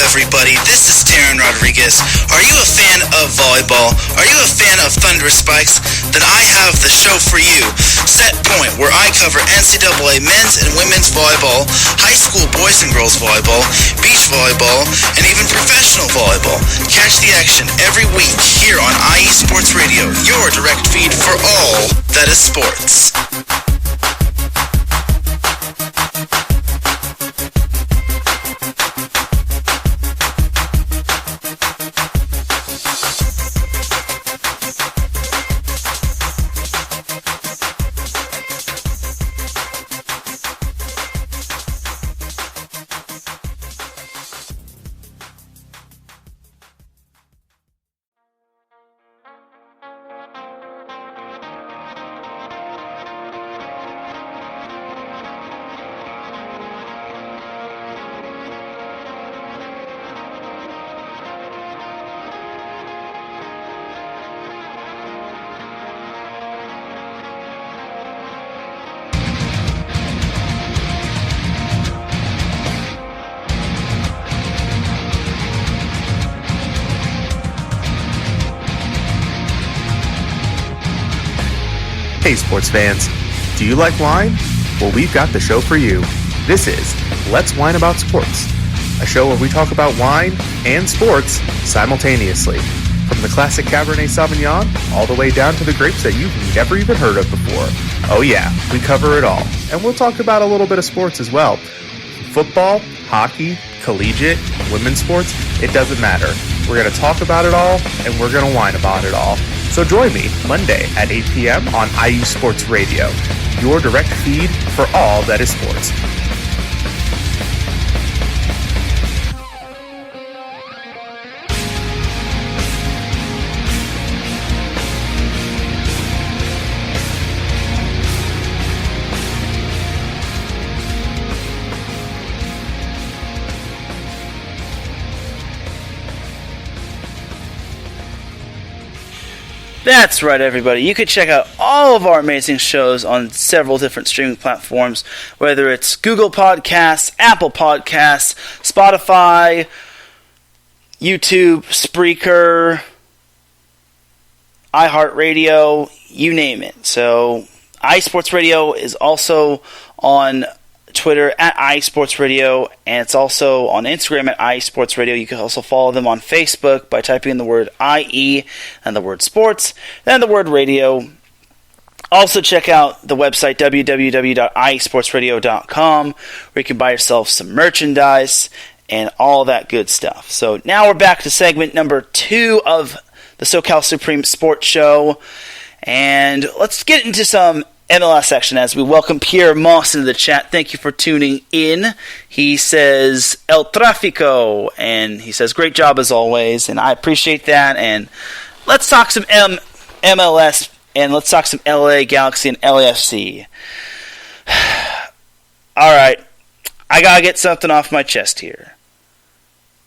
Everybody, this is Teran Rodriguez. Are you a fan of volleyball? Are you a fan of Thunder Spikes? Then I have the show for you, Set Point, where I cover NCAA men's and women's volleyball, high school boys and girls volleyball, beach volleyball, and even professional volleyball. Catch the action every week here on IE Sports Radio, your direct feed for all that is sports. Hey sports fans, do you like wine? Well, we've got the show for you. This is Let's Wine About Sports, a show where we talk about wine and sports simultaneously. From the classic Cabernet Sauvignon all the way down to the grapes that you've never even heard of before. Oh yeah, we cover it all. And we'll talk about a little bit of sports as well. Football, hockey, collegiate, women's sports, it doesn't matter. We're going to talk about it all, and we're going to whine about it all. So join me Monday at 8 p.m. on IU Sports Radio, your direct feed for all that is sports. That's right, everybody. You can check out all of our amazing shows on several different streaming platforms, whether it's Google Podcasts, Apple Podcasts, Spotify, YouTube, Spreaker, iHeartRadio, you name it. So, iSports Radio is also on Twitter at iSportsRadio, and it's also on Instagram at iSportsRadio. You can also follow them on Facebook by typing in the word IE and the word sports, and the word radio. Also check out the website www.isportsradio.com, where you can buy yourself some merchandise and all that good stuff. So now we're back to segment number 2 of the SoCal Supreme Sports Show, and let's get into some MLS section as we welcome Pierre Moss into the chat. Thank you for tuning in. He says, El Tráfico, and he says, great job as always, and I appreciate that. And let's talk some MLS, and let's talk some LA Galaxy and LAFC. Alright, I gotta get something off my chest here.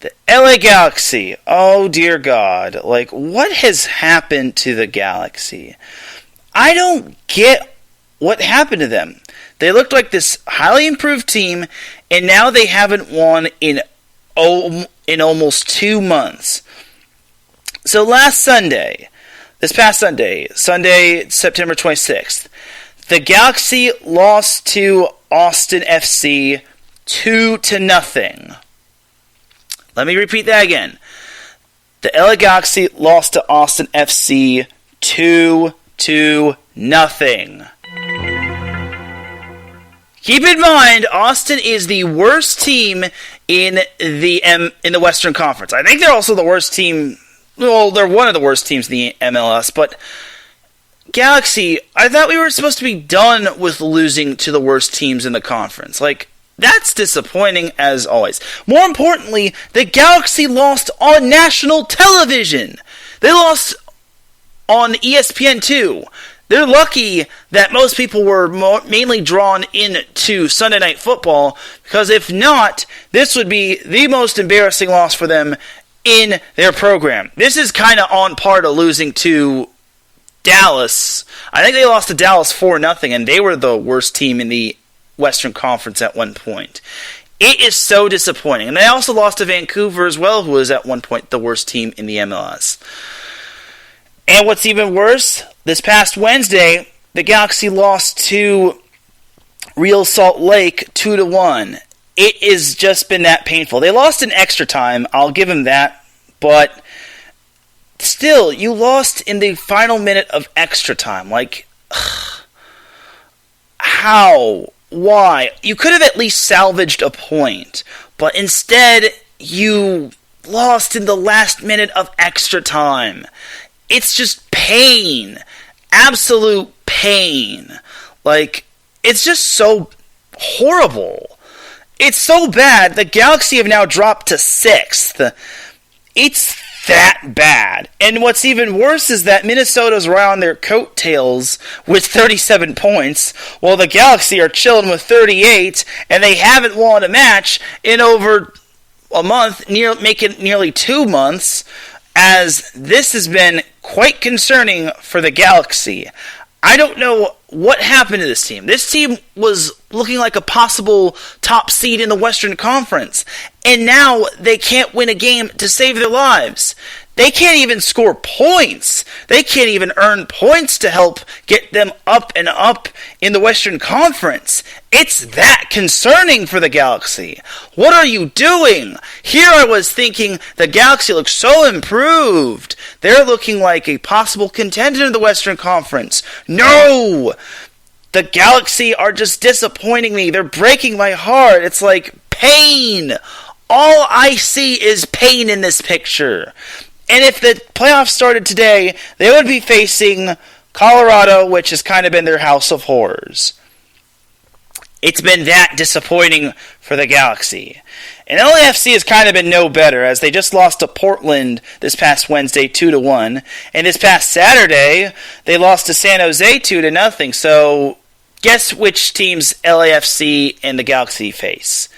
The LA Galaxy, oh dear God, like, what has happened to the Galaxy? I don't get what happened to them. They looked like this highly improved team, and now they haven't won in almost 2 months. So this past Sunday, September 26th, the Galaxy lost to Austin FC 2-0. Let me repeat that again. The LA Galaxy lost to Austin FC 2-0. Keep in mind, Austin is the worst team in the Western Conference. I think they're also the worst team. Well, they're one of the worst teams in the MLS. But Galaxy, I thought we were supposed to be done with losing to the worst teams in the conference. Like, that's disappointing as always. More importantly, the Galaxy lost on national television. They lost on ESPN2. They're lucky that most people were mainly drawn into Sunday Night Football, because if not, this would be the most embarrassing loss for them in their program. This is kind of on par to losing to Dallas. I think they lost to Dallas 4-0, and they were the worst team in the Western Conference at one point. It is so disappointing. And they also lost to Vancouver as well, who was at one point the worst team in the MLS. And what's even worse, this past Wednesday, the Galaxy lost to Real Salt Lake 2-1. It has just been that painful. They lost in extra time, I'll give them that, but still, you lost in the final minute of extra time. Like, how? Why? You could have at least salvaged a point, but instead, you lost in the last minute of extra time. It's just pain. Absolute pain. Like, it's just so horrible. It's so bad, the Galaxy have now dropped to 6th. It's that bad. And what's even worse is that Minnesota's right on their coattails with 37 points, while the Galaxy are chilling with 38, and they haven't won a match in over a month, making nearly 2 months, as this has been quite concerning for the Galaxy. I don't know what happened to this team? This team was looking like a possible top seed in the Western Conference, and now they can't win a game to save their lives. They can't even score points. They can't even earn points to help get them up and up in the Western Conference. It's that concerning for the Galaxy. What are you doing? Here I was thinking the Galaxy looks so improved. They're looking like a possible contender in the Western Conference. No! The Galaxy are just disappointing me. They're breaking my heart. It's like pain. All I see is pain in this picture. And if the playoffs started today, they would be facing Colorado, which has kind of been their house of horrors. It's been that disappointing for the Galaxy. And LAFC has kind of been no better, as they just lost to Portland this past Wednesday 2-1. And this past Saturday, they lost to San Jose 2-0. So guess which teams LAFC and the Galaxy face?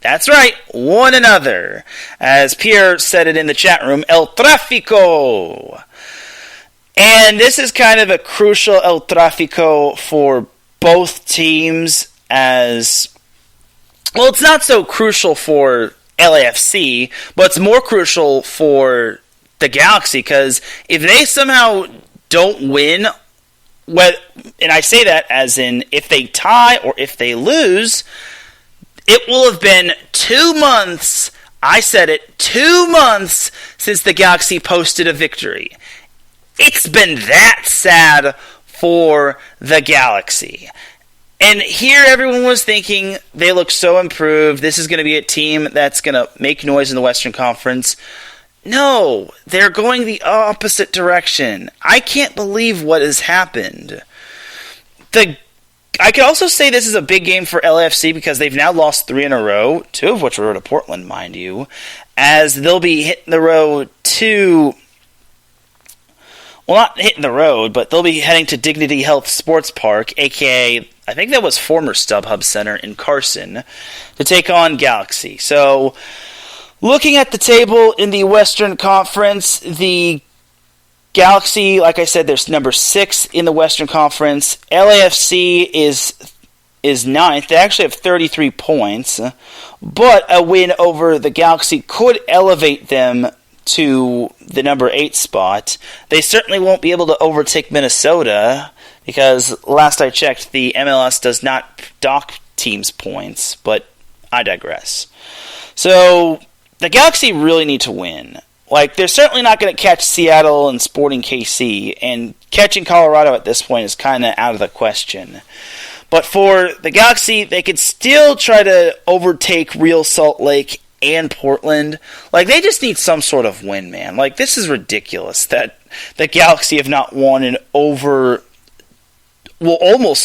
That's right, one another. As Pierre said it in the chat room, El Tráfico. And this is kind of a crucial El Tráfico for both teams, as... Well, it's not so crucial for LAFC, but it's more crucial for the Galaxy, because if they somehow don't win, and I say that as in if they tie or if they lose... It will have been 2 months, I said it, 2 months since the Galaxy posted a victory. It's been that sad for the Galaxy. And here everyone was thinking they look so improved. This is going to be a team that's going to make noise in the Western Conference. No, they're going the opposite direction. I can't believe what has happened. I could also say this is a big game for LAFC because they've now lost 3 in a row, 2 of which were to Portland, mind you, as they'll be hitting the road to... Well, not hitting the road, but they'll be heading to Dignity Health Sports Park, a.k.a. I think that was former StubHub Center in Carson, to take on Galaxy. So, looking at the table in the Western Conference, the Galaxy, like I said, they're number 6 in the Western Conference. LAFC is 9th. They actually have 33 points. But a win over the Galaxy could elevate them to the number 8 spot. They certainly won't be able to overtake Minnesota, because last I checked, the MLS does not dock teams' points. But I digress. So, the Galaxy really need to win. Like, they're certainly not going to catch Seattle and Sporting KC, and catching Colorado at this point is kind of out of the question. But for the Galaxy, they could still try to overtake Real Salt Lake and Portland. Like, they just need some sort of win, man. Like, this is ridiculous that the Galaxy have not won in almost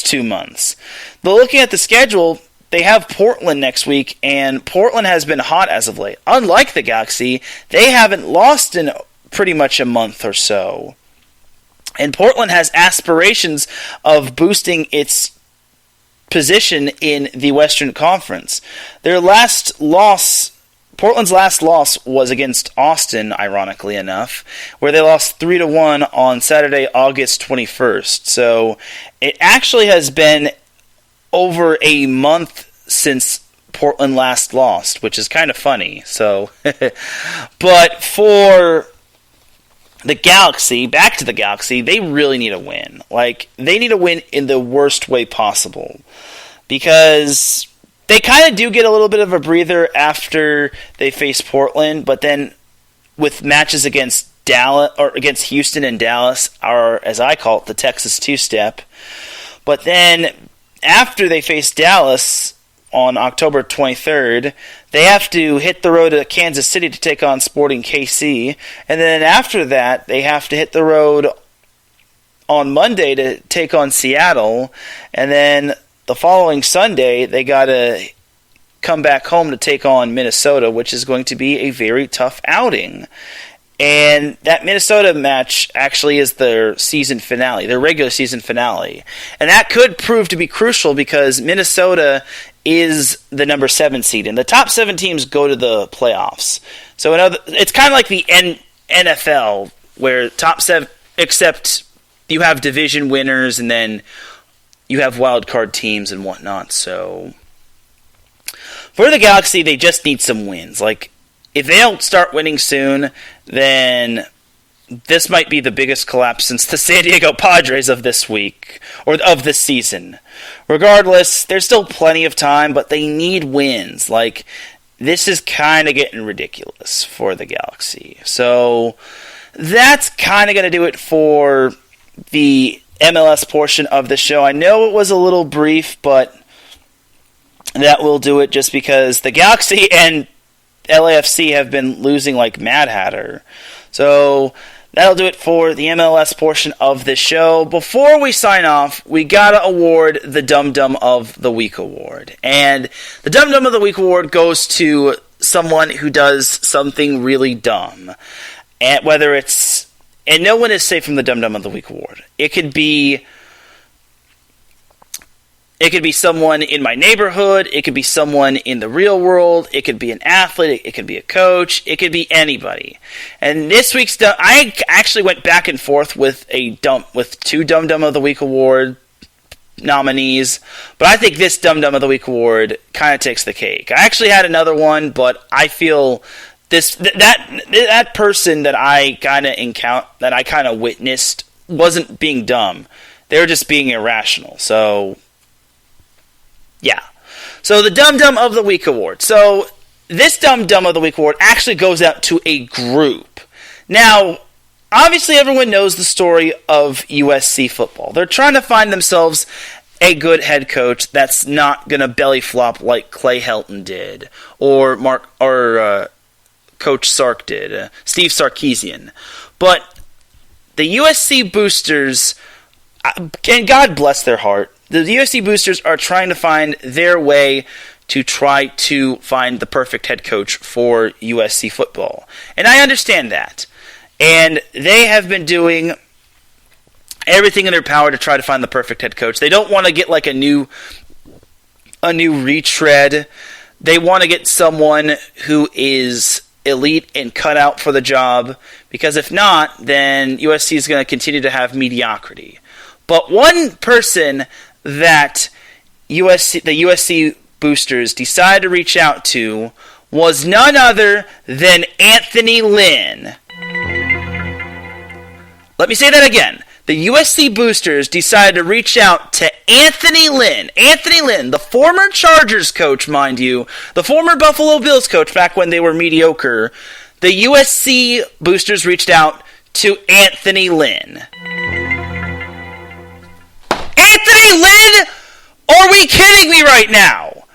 2 months. But looking at the schedule, they have Portland next week, and Portland has been hot as of late. Unlike the Galaxy, they haven't lost in pretty much a month or so. And Portland has aspirations of boosting its position in the Western Conference. Portland's last loss was against Austin, ironically enough, where they lost 3-1 on Saturday, August 21st. So it actually has been over a month since Portland last lost, which is kind of funny. So, but for the Galaxy, back to the Galaxy, they really need a win. Like, they need a win in the worst way possible, because they kind of do get a little bit of a breather after they face Portland, but then with matches against Dallas or against Houston and Dallas are, as I call it, the Texas two-step. But then after they face Dallas on October 23rd, they have to hit the road to Kansas City to take on Sporting KC. And then after that, they have to hit the road on Monday to take on Seattle. And then the following Sunday, they got to come back home to take on Minnesota, which is going to be a very tough outing. And that Minnesota match actually is their season finale, their regular season finale. And that could prove to be crucial because Minnesota is the number 7 seed. And the top 7 teams go to the playoffs. So it's kind of like the NFL, where top 7, except you have division winners and then you have wild card teams and whatnot. So for the Galaxy, they just need some wins. Like, if they don't start winning soon, then this might be the biggest collapse since the San Diego Padres of this week, or of this season. Regardless, there's still plenty of time, but they need wins. Like, this is kind of getting ridiculous for the Galaxy. So that's kind of going to do it for the MLS portion of the show. I know it was a little brief, but that will do it just because the Galaxy and LAFC have been losing like Mad Hatter. So that'll do it for the MLS portion of the show. Before we sign off, we gotta award the Dum Dum of the Week award. And the Dum Dum of the Week award goes to someone who does something really dumb. And whether it's... And no one is safe from the Dum Dum of the Week award. It could be someone in my neighborhood. It could be someone in the real world. It could be an athlete. It could be a coach. It could be anybody. And this week's I actually went back and forth with two Dum Dum of the Week award nominees, but I think this Dum Dum of the Week award kind of takes the cake. I actually had another one, but I feel that person that I kind of witnessed wasn't being dumb. They were just being irrational. So yeah. So the Dum Dum of the Week award. So this Dum Dum of the Week award actually goes out to a group. Now, obviously everyone knows the story of USC football. They're trying to find themselves a good head coach that's not going to belly flop like Clay Helton did, or Coach Sark did, Steve Sarkisian. But the USC Boosters, and God bless their heart, the USC Boosters are trying to find their way to try to find the perfect head coach for USC football. And I understand that. And they have been doing everything in their power to try to find the perfect head coach. They don't want to get like a new retread. They want to get someone who is elite and cut out for the job, because if not, then USC is going to continue to have mediocrity. But one person that the USC Boosters decided to reach out to was none other than Anthony Lynn. Let me say that again. The USC Boosters decided to reach out to Anthony Lynn. Anthony Lynn, the former Chargers coach, mind you, the former Buffalo Bills coach back when they were mediocre. The USC Boosters reached out to Anthony Lynn. Anthony Lynn? Are we kidding me right now?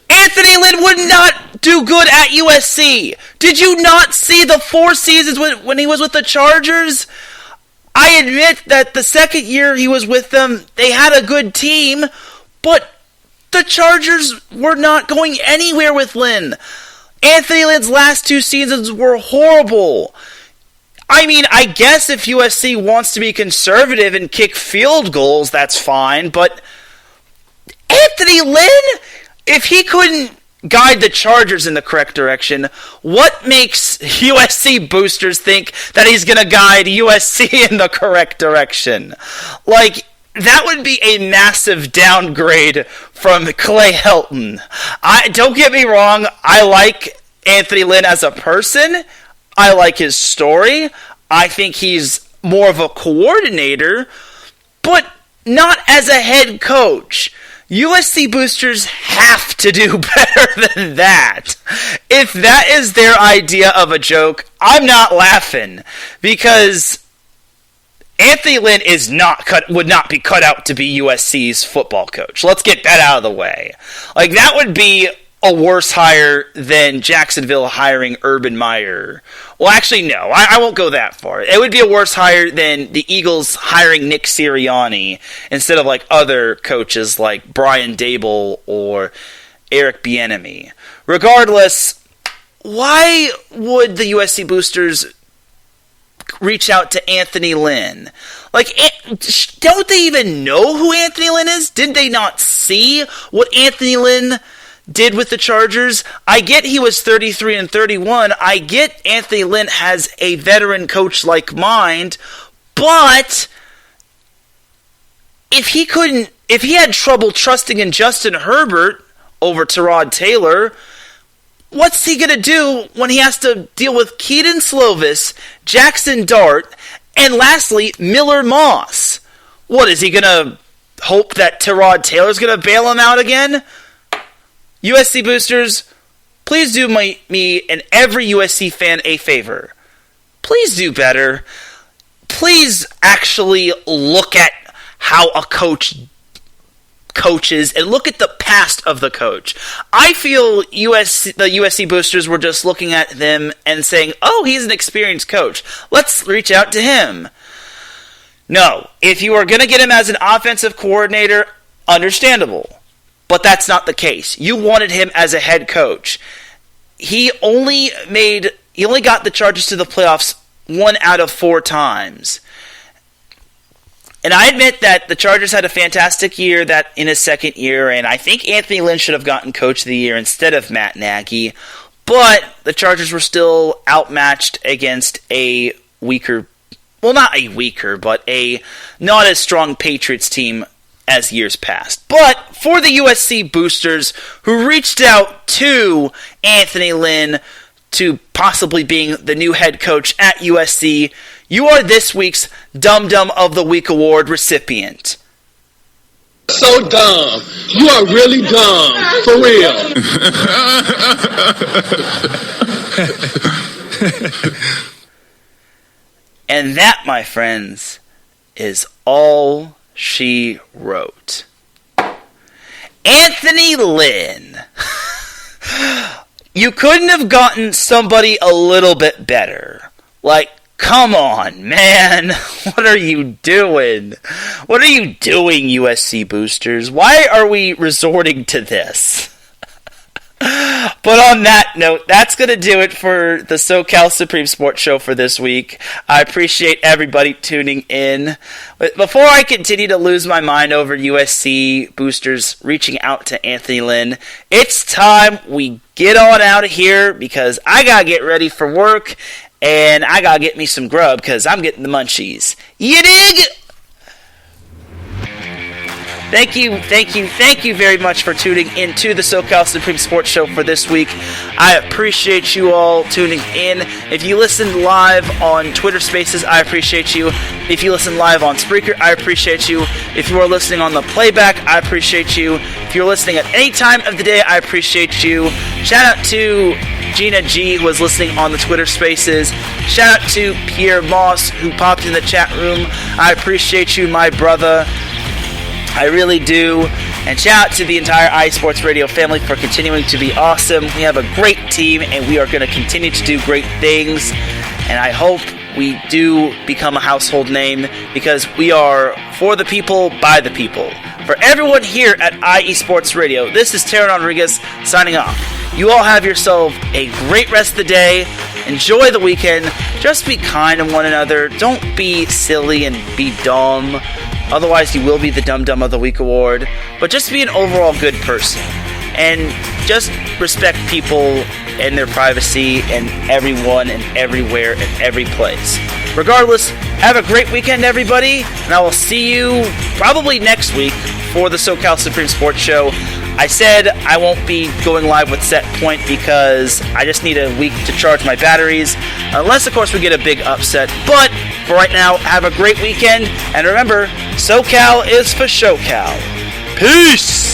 Anthony Lynn would not do good at USC. Did you not see the 4 seasons when he was with the Chargers? I admit that the second year he was with them, they had a good team, but the Chargers were not going anywhere with Lynn. Anthony Lynn's last 2 seasons were horrible. I mean, I guess if USC wants to be conservative and kick field goals, that's fine, but Anthony Lynn, if he couldn't guide the Chargers in the correct direction, what makes USC Boosters think that he's going to guide USC in the correct direction? Like, that would be a massive downgrade from Clay Helton. Don't get me wrong, I like Anthony Lynn as a person. I like his story. I think he's more of a coordinator, but not as a head coach. USC Boosters have to do better than that. If that is their idea of a joke, I'm not laughing, because Anthony Lynn would not be cut out to be USC's football coach. Let's get that out of the way. Like, that would be a worse hire than Jacksonville hiring Urban Meyer. Well, actually, no. I won't go that far. It would be a worse hire than the Eagles hiring Nick Sirianni instead of like other coaches like Brian Dable or Eric Bieniemy. Regardless, why would the USC Boosters reach out to Anthony Lynn? Like, don't they even know who Anthony Lynn is? Did they not see what Anthony Lynn did with the Chargers? I get he was 33 and 31. I get Anthony Lynn has a veteran coach-like mind, but if If he had trouble trusting in Justin Herbert over Tyrod Taylor, what's he going to do when he has to deal with Keaton Slovis, Jackson Dart, and lastly, Miller Moss? What, is he going to hope that Tyrod Taylor's going to bail him out again? USC boosters, please do me and every USC fan a favor. Please do better. Please actually look at how a coach coaches and look at the past of the coach. I feel the USC boosters were just looking at them and saying, oh, he's an experienced coach. Let's reach out to him. No, if you are going to get him as an offensive coordinator, understandable. But that's not the case. You wanted him as a head coach. He only got the Chargers to the playoffs 1 out of 4 times. And I admit that the Chargers had a fantastic year in his second year, and I think Anthony Lynn should have gotten Coach of the Year instead of Matt Nagy. But the Chargers were still outmatched against a weaker, well, not a weaker, but a not as strong Patriots team as years past. But for the USC boosters who reached out to Anthony Lynn to possibly being the new head coach at USC, you are this week's Dum Dum of the Week award recipient. So dumb. You are really dumb. For real. And that, my friends, is all she wrote. Anthony Lynn. You couldn't have gotten somebody a little bit better. Like, come on, man. What are you doing? What are you doing, USC boosters? Why are we resorting to this? But on that note, that's going to do it for the SoCal Supreme Sports Show for this week. I appreciate everybody tuning in. But before I continue to lose my mind over USC boosters reaching out to Anthony Lynn, it's time we get on out of here because I got to get ready for work and I got to get me some grub because I'm getting the munchies. You dig? Thank you very much for tuning into the SoCal Supreme Sports Show for this week. I appreciate you all tuning in. If you listen live on Twitter Spaces, I appreciate you. If you listen live on Spreaker, I appreciate you. If you are listening on the playback, I appreciate you. If you're listening at any time of the day, I appreciate you. Shout out to Gina G, who was listening on the Twitter Spaces. Shout out to Pierre Moss, who popped in the chat room. I appreciate you, my brother. I really do. And shout out to the entire iSports Radio family for continuing to be awesome. We have a great team, and we are going to continue to do great things. And I hope we do become a household name because we are for the people, by the people. For everyone here at IE Sports Radio, this is Teran Rodriguez signing off. You all have yourself a great rest of the day. Enjoy the weekend. Just be kind to one another. Don't be silly and be dumb. Otherwise, you will be the Dum Dum of the Week award. But just be an overall good person. And just respect people and their privacy and everyone and everywhere and every place. Regardless, have a great weekend, everybody. And I will see you probably next week for the SoCal Supreme Sports Show. I said I won't be going live with Set Point because I just need a week to charge my batteries. Unless, of course, we get a big upset. But for right now, have a great weekend. And remember, SoCal is for SoCal. Peace!